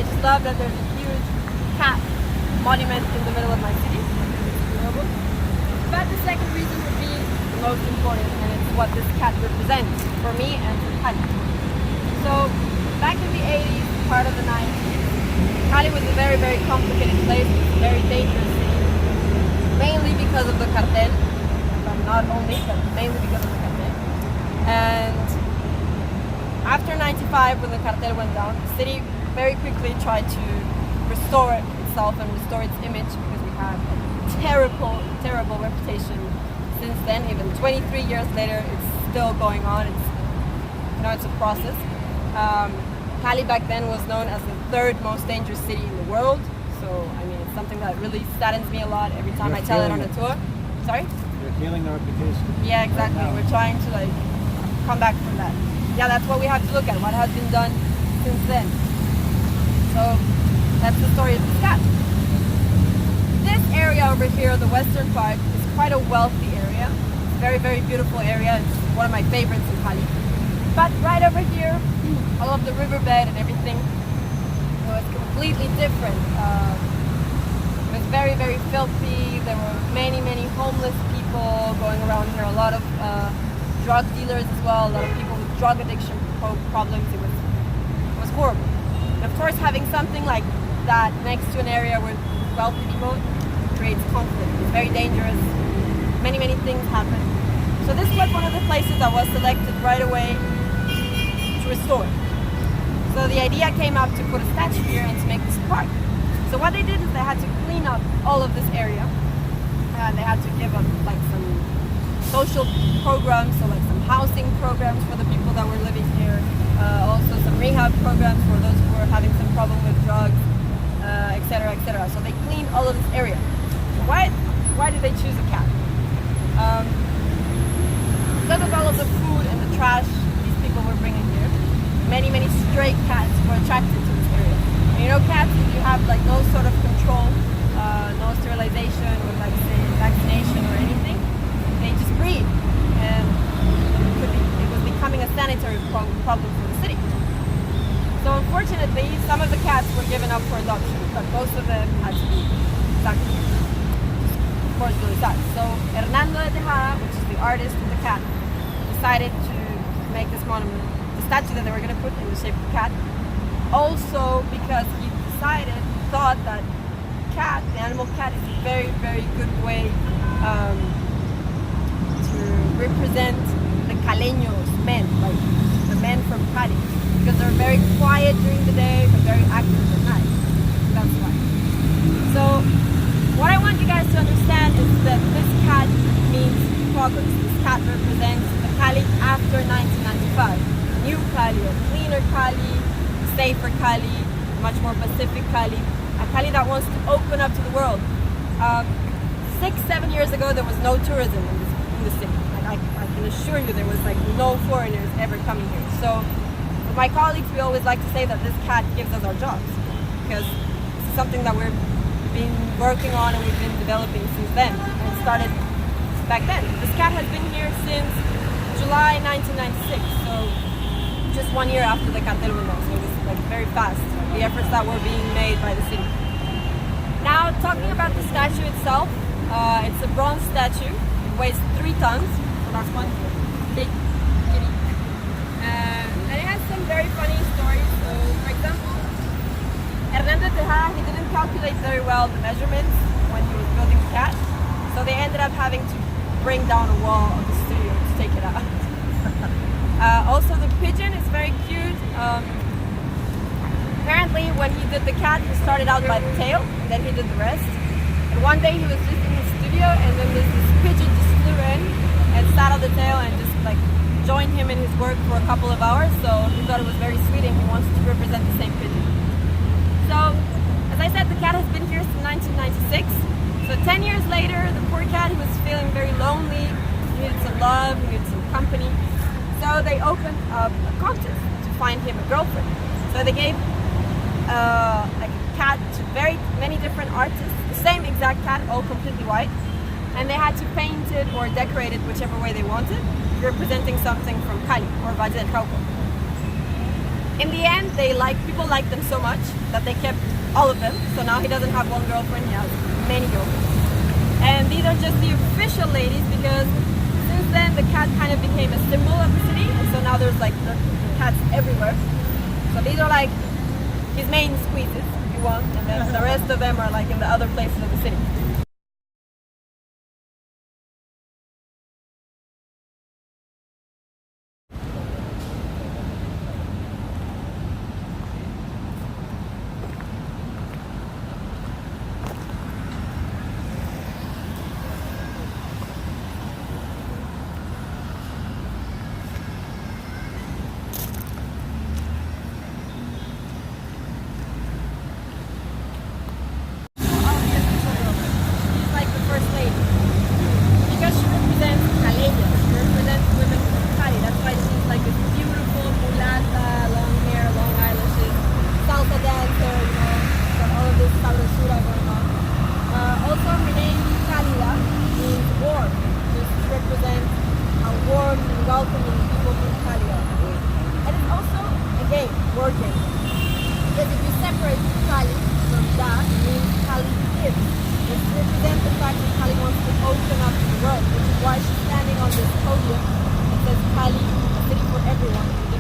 I just love that there's a huge cat monument in the middle of my city. But the second reason would be the most important, and it's what this cat represents for me and for Cali. So back in the 80s, part of the 90s, Cali was a very, very complicated place, very dangerous city, mainly because of the cartel, but not only, but mainly because of the cartel. And after 95, when the cartel went down, the city very quickly tried to restore itself and restore its image, because we had a terrible reputation since then. Even 23 years later, it's still going on. It's a process. Cali back then was known as the third most dangerous city in the world. So I mean, it's something that really saddens me a lot every time I tell it on a tour. Sorry? You're healing the reputation. Yeah, exactly. Right, we're trying to come back from that. Yeah, that's what we have to look at. What has been done since then. So that's the story of this cat. This area over here, the western part, is quite a wealthy area. It's a very, very beautiful area. It's one of my favorites in Cali. But right over here, all of the riverbed and everything, was completely different. It was very, very filthy. There were many homeless people going around here. A lot of drug dealers as well. A lot of people with drug addiction problems. It was horrible. And of course, having something like that next to an area with wealthy people creates conflict. It's very dangerous. Many things happen. So this was one of the places that was selected right away to restore. So the idea came up to put a statue here and to make this park. So what they did is they had to clean up all of this area. They had to give up some social programs, so some housing programs for the people that were living here. Also some rehab programs for those who were having some problem with drugs, etc., etc. So they cleaned all of this area. So why did they choose a cat? Because of all of the food and the trash these people were bringing here, many stray cats were attracted to this area. And you know, cats, if you have no sort of control, no sterilization or say vaccination or anything, they just breed, and it was becoming a sanitary problem for the city. So unfortunately, some of the cats were given up for adoption, but most of them had to be sacrificed. Of course, really sad. So Hernando de Tejada, which is the artist of the cat, decided to make this monument, the statue that they were going to put in the shape of a cat. Also because he thought that the animal cat is a very good way to represent the caleños men, the men from Cali, because they're very quiet during the day but very active at night. That's why. So what I want you guys to understand is that this cat means progress. This cat represents the Cali after 1995. New Cali, a cleaner Cali, safer Cali, much more Pacific Cali, a Cali that wants to open up to the world. 6-7 years ago, there was no tourism in the city. I can assure you there was no foreigners ever coming here. So with my colleagues, we always like to say that this cat gives us our jobs, because this is something that we've been working on and we've been developing since then. And it started back then. This cat has been here since July 1996, so just 1 year after the cartel went down. So it was very fast, the efforts that were being made by the city. Now, talking about the statue itself, it's a bronze statue. It weighs 3 tons, so that's one big kitty. And it has some very funny stories. So, for example, Hernando de Tejada, he didn't calculate very well the measurements when he was building the cat, so they ended up having to bring down a wall of the studio to take it out. Also, the pigeon is very cute. Apparently, when he did the cat, he started out by the tail, and then he did the rest. And one day he was just in the studio, and then this pigeon just flew in and sat on the tail and just joined him in his work for a couple of hours. So he thought it was very sweet, and he wants to represent the same pigeon. So, as I said, the cat has been here since 1996. So 10 years later, the poor cat, he was feeling very lonely. He needed some love, he needed some company. So they opened up a contest to find him a girlfriend. So they gave a cat to very many different artists, the same exact cat, all completely white, and they had to paint it or decorate it whichever way they wanted, representing something from Cali or Valle del Cauca. in the end, people liked them so much that they kept all of them. So now he doesn't have one girlfriend, he has many girlfriends. And these are just the official ladies, because since then the cat kind of became a symbol of the city, and so now there's like the cats everywhere. So these are like his main squeezes, if you want, and then the rest of them are like in the other places of the city. Welcoming people from Cali. And it's also, again, working. Because if you separate Cali from that, it means Cali gives. It represents the fact that Cali wants to open up to the world, which is why she's standing on this podium. It says Cali, a city for everyone.